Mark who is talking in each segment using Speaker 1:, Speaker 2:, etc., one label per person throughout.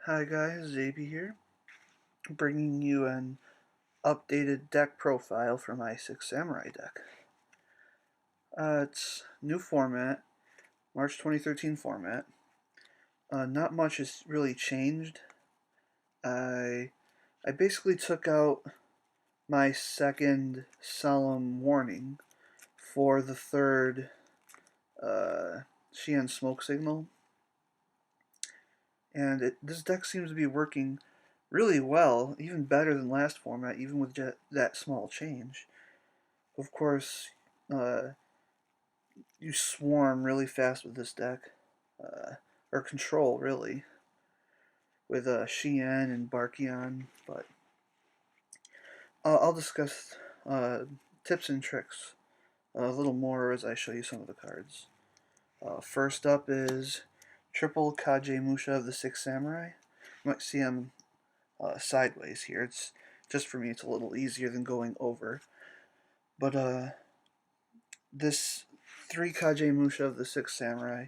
Speaker 1: Hi guys, Zaby here, bringing you an updated deck profile for my Six Samurai deck. It's new format, March 2013 format. Not much has really changed. I I basically took out my second Solemn Warning for the third Xian Smoke Signal, and this deck seems to be working really well, even better than last format, even with that small change. Of course, uh, you swarm really fast with this deck, or control really, with Xian and Barkion. But I'll discuss tips and tricks a little more as I show you some of the cards. First up is triple Kage Musha of the Six Samurai. You might see him sideways here. It's just for me. It's a little easier than going over. But this 3 Kage Musha of the Six Samurai,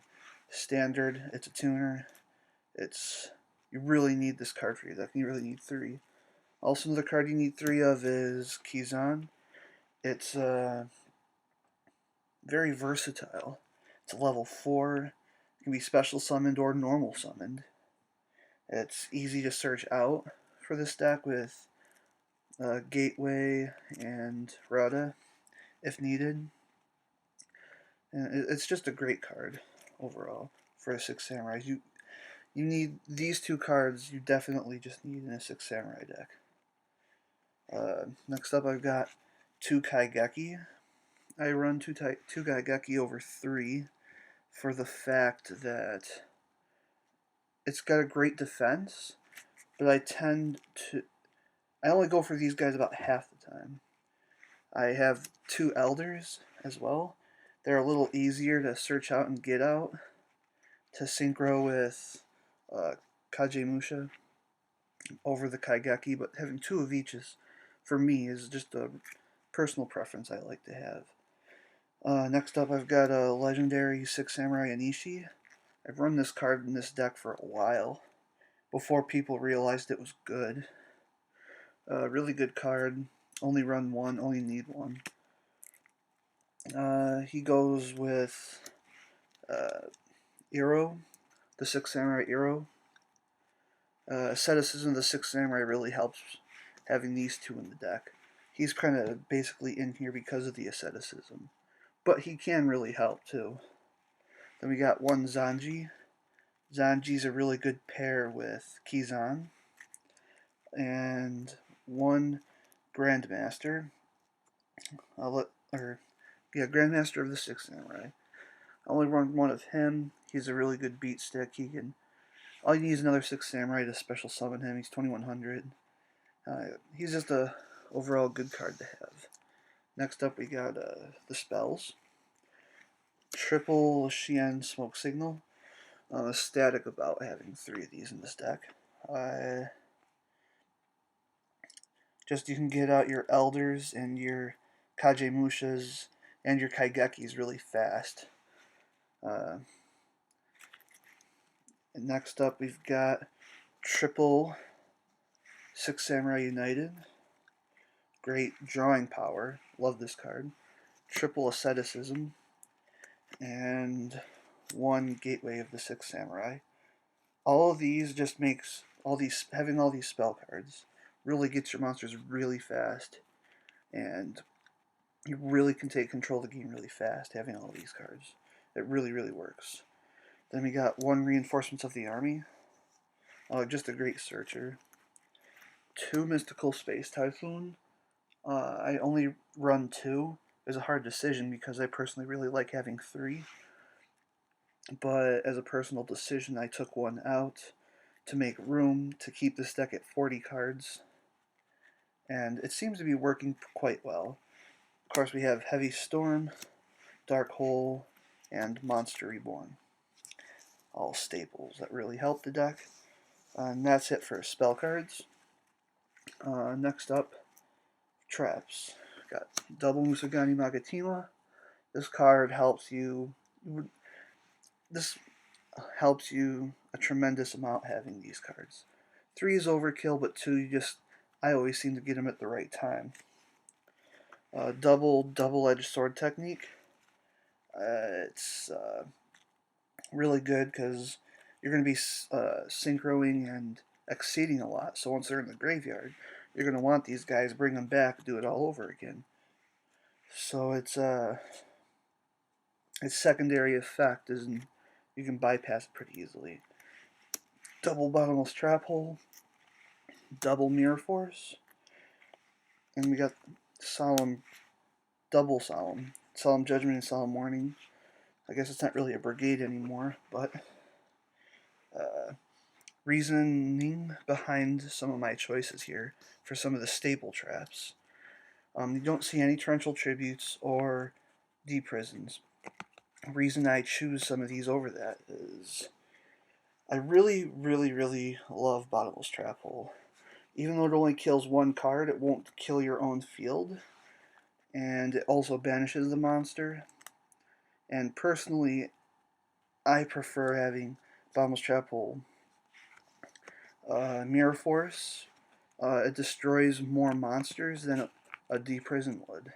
Speaker 1: standard. It's a tuner. It's You really need this card for your deck. You really need 3. Also, another card you need 3 of is Kizan. It's very versatile. It's a level 4. It can be special summoned or normal summoned. It's easy to search out for this deck with Gateway and Rada if needed. And it's just a great card overall for a Six Samurai. You need these 2 cards. You definitely just need in a Six Samurai deck. Next up, I've got 2 Kaigeki. I run 2 Kaigeki over 3 for the fact that it's got a great defense, but I only go for these guys about half the time. I have 2 Elders as well. They're a little easier to search out and get out to synchro with uh, Kagemusha over the Kaigeki, but having 2 of each for me, is just a personal preference I like to have. Next up, I've got a legendary Six Samurai Anishi. I've run this card in this deck for a while, before people realized it was good. Really good card. Only run 1, only need 1. He goes with uh, Iro, the Six Samurai Iro. Asceticism of the Six Samurai really helps having these 2 in the deck. He's kind of basically in here because of the asceticism, but he can really help too. Then we got 1 Zanji. Zanji's a really good pair with Kizan. And 1 Grandmaster. Grandmaster of the Six Samurai. I only run 1 of him. He's a really good beat stick. All you need is another Six Samurai to special summon him. He's 2100. He's just a overall good card to have. Next up, we got the spells. Triple Xian Smoke Signal. I'm ecstatic about having 3 of these in this deck. You can get out your Elders and your Kagemushas and your Kaigekis really fast. Uh, and next up, we've got triple Six Samurai United. Great drawing power. Love this card. Triple Asceticism. And 1 Gateway of the Six Samurai. All of these just makes having all these spell cards really gets your monsters really fast, and you really can take control of the game really fast having all these cards. It really, really works. Then we got 1 Reinforcements of the Army. Just a great searcher. 2 Mystical Space Typhoon. I only run 2. It was a hard decision because I personally really like having 3. But as a personal decision, I took 1 out to make room to keep this deck at 40 cards. And it seems to be working quite well. Of course, we have Heavy Storm, Dark Hole, and Monster Reborn. All staples that really help the deck. And that's it for spell cards. Next up, traps. Got double Musagani Magatima. This card helps you. This helps you a tremendous amount having these cards. 3 is overkill, but 2, I always seem to get them at the right time. Double-edged sword technique. It's really good because you're going to be synchroing and exceeding a lot. So once they're in the graveyard, you're going to want these guys, bring them back, do it all over again. So its secondary effect is you can bypass it pretty easily. Double bottomless trap hole, double mirror force, and we got solemn, double solemn judgment and solemn warning. I guess it's not really a brigade anymore, but reasoning behind some of my choices here for some of the staple traps. You don't see any torrential tributes or deep prisons. The reason I choose some of these over that is I really, really, really love Bottomless Trap Hole. Even though it only kills one card, it won't kill your own field, and it also banishes the monster. And personally, I prefer having Bottomless Trap Hole. Mirror Force, it destroys more monsters than a deep prison would.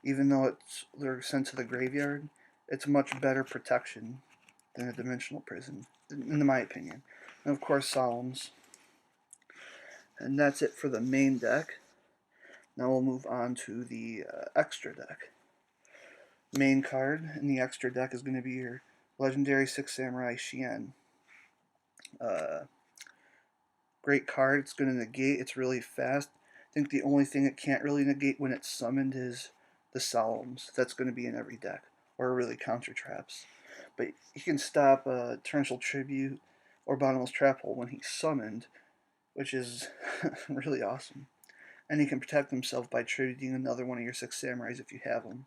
Speaker 1: Even though they're sent to the graveyard, it's much better protection than a dimensional prison, in my opinion. And of course, Solemns. And that's it for the main deck. Now we'll move on to the extra deck. Main card in the extra deck is going to be your Legendary Six Samurai Shien. Great card. It's going to negate. It's really fast. I think the only thing it can't really negate when it's summoned is the Solemns. That's going to be in every deck, or really counter traps. But he can stop Torrential Tribute or Bottomless Trap Hole when he's summoned, which is really awesome. And he can protect himself by tributing another one of your Six Samurais if you have them.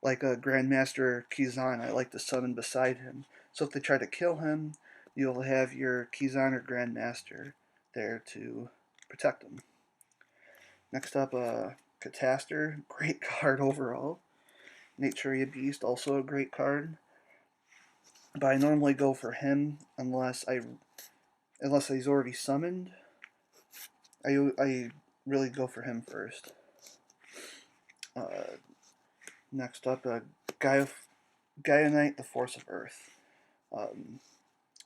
Speaker 1: Like a Grandmaster Kizan, I like to summon beside him. So if they try to kill him, you'll have your Kizan or Grandmaster there to protect him. Next up, Catastor, great card overall. Naturia Beast, also a great card. But I normally go for him unless he's already summoned. I really go for him first. Next up, Gaia Knight, the Force of Earth.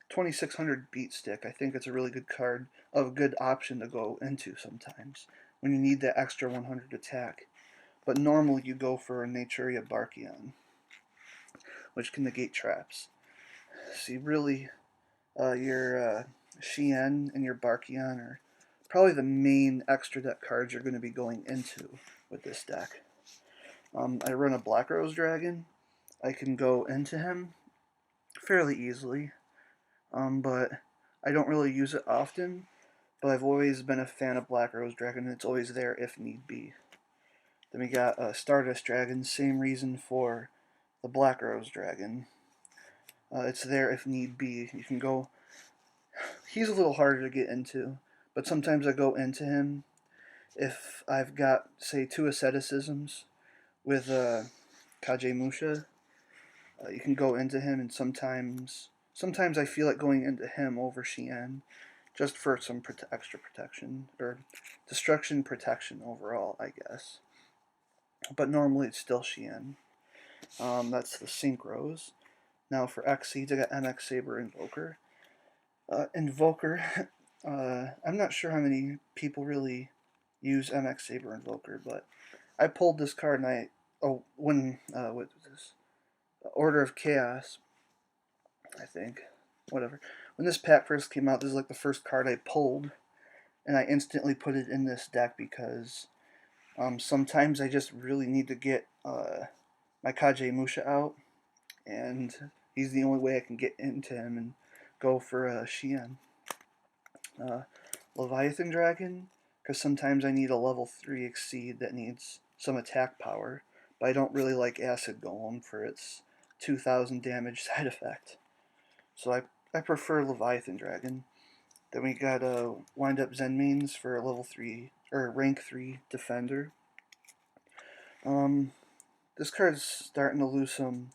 Speaker 1: 2600 beat stick. I think it's a really good card, a good option to go into sometimes when you need that extra 100 attack. But normally you go for Naturia Barkion, which can negate traps. See, really, your Shien and your Barkion are probably the main extra deck cards you're going to be going into with this deck. I run a Black Rose Dragon. I can go into him fairly easily, but I don't really use it often. But I've always been a fan of Black Rose Dragon, and it's always there if need be. Then we got Stardust Dragon, same reason for the Black Rose Dragon. It's there if need be. You can go. He's a little harder to get into, but sometimes I go into him if I've got, say, 2 asceticisms with Kagemusha. You can go into him, and sometimes I feel like going into him over Shien, just for some extra protection, or destruction protection overall, I guess. But normally it's still Shien. That's the Synchros. Now for Xyz, I got MX Saber Invoker. Invoker, I'm not sure how many people really use MX Saber Invoker, but I pulled this card and what was this? Order of Chaos, I think. Whatever. When this pack first came out, this is like the first card I pulled, and I instantly put it in this deck because sometimes I just really need to get my Kagemusha out, and he's the only way I can get into him and go for Shien. Leviathan Dragon, because sometimes I need a level 3 Exceed that needs some attack power, but I don't really like Acid Golem for its 2000 damage side effect. So I prefer Leviathan Dragon. Then we got Wind Up Zenmaines for a level 3 or rank 3 defender. This card's starting to lose some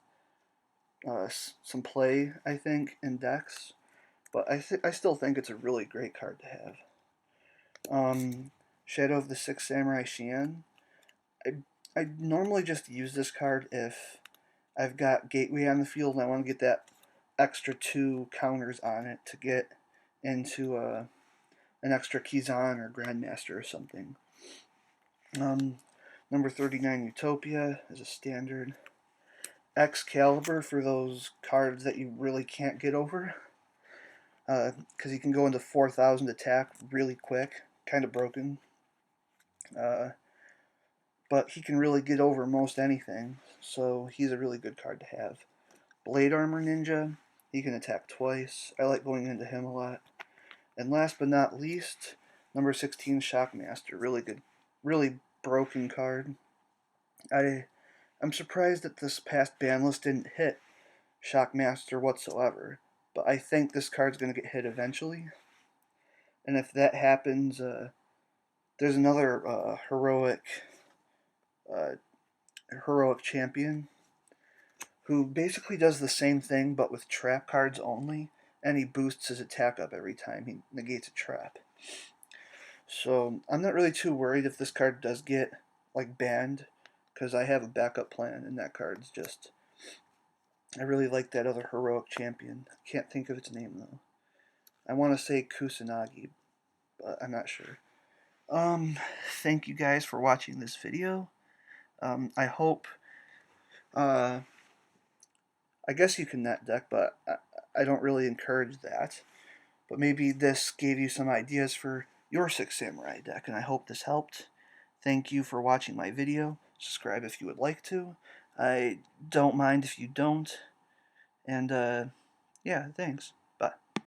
Speaker 1: some play, I think, in decks. But I still think it's a really great card to have. Shadow of the Six Samurai Shian. I I normally just use this card if I've got Gateway on the field and I want to get that extra 2 counters on it to get into an extra Kizan or Grandmaster or something. Um, number 39 Utopia is a standard. Excalibur for those cards that you really can't get over. Because he can go into 4,000 attack really quick. Kind of broken. Uh, but he can really get over most anything. So he's a really good card to have. Blade Armor Ninja. He can attack twice. I like going into him a lot. And last but not least, number 16 Shockmaster. Really good. Really broken card. I'm surprised that this past ban list didn't hit Shockmaster whatsoever, but I think this card's going to get hit eventually. And if that happens, there's another uh, heroic champion who basically does the same thing but with trap cards only, and he boosts his attack up every time he negates a trap. So I'm not really too worried if this card does get like banned, because I have a backup plan, and that card's just, I really like that other heroic champion. Can't think of its name though. I want to say Kusanagi, but I'm not sure. Thank you guys for watching this video. I hope, I guess you can net deck, but I don't really encourage that. But maybe this gave you some ideas for your Six Samurai deck, and I hope this helped. Thank you for watching my video. Subscribe if you would like to. I don't mind if you don't. And, yeah, thanks.